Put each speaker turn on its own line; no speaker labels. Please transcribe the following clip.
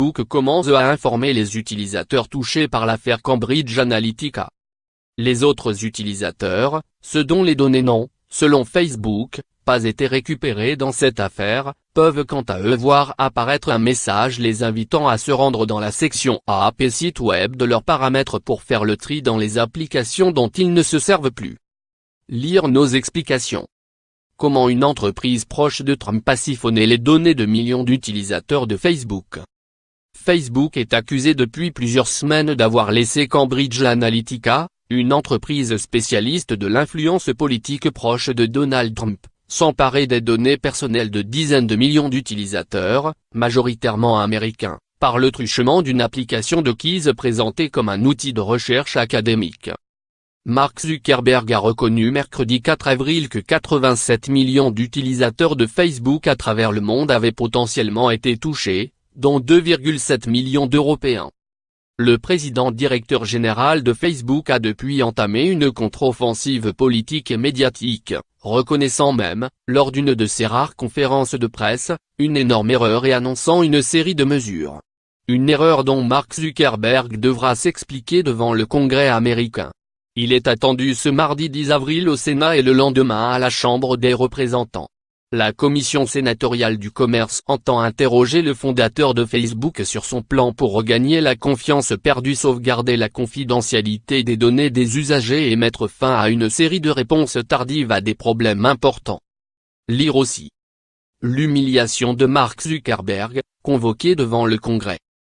Facebook commence à informer les utilisateurs touchés par l'affaire Cambridge Analytica. Les autres utilisateurs, ceux dont les données n'ont, selon Facebook, pas été récupérées dans cette affaire, peuvent quant à eux voir apparaître un message les invitant à se rendre dans la section App et site web de leurs paramètres pour faire le tri dans les applications dont ils ne se servent plus. Lire nos explications. Comment une entreprise proche de Trump a siphonné les données de millions d'utilisateurs de Facebook. Facebook est accusé depuis plusieurs semaines d'avoir laissé Cambridge Analytica, une entreprise spécialiste de l'influence politique proche de Donald Trump, s'emparer des données personnelles de dizaines de millions d'utilisateurs, majoritairement américains, par le truchement d'une application de quiz présentée comme un outil de recherche académique. Mark Zuckerberg a reconnu mercredi 4 avril que 87 millions d'utilisateurs de Facebook à travers le monde avaient potentiellement été touchés, dont 2,7 millions d'Européens. Le président directeur général de Facebook a depuis entamé une contre-offensive politique et médiatique, reconnaissant même, lors d'une de ses rares conférences de presse, une énorme erreur et annonçant une série de mesures. Une erreur dont Mark Zuckerberg devra s'expliquer devant le Congrès américain. Il est attendu ce mardi 10 avril au Sénat et le lendemain à la Chambre des représentants. La commission sénatoriale du commerce entend interroger le fondateur de Facebook sur son plan pour regagner la confiance perdue, sauvegarder la confidentialité des données des usagers et mettre fin à une série de réponses tardives à des problèmes importants. Lire aussi. L'humiliation de Mark Zuckerberg, convoqué devant le Congrès.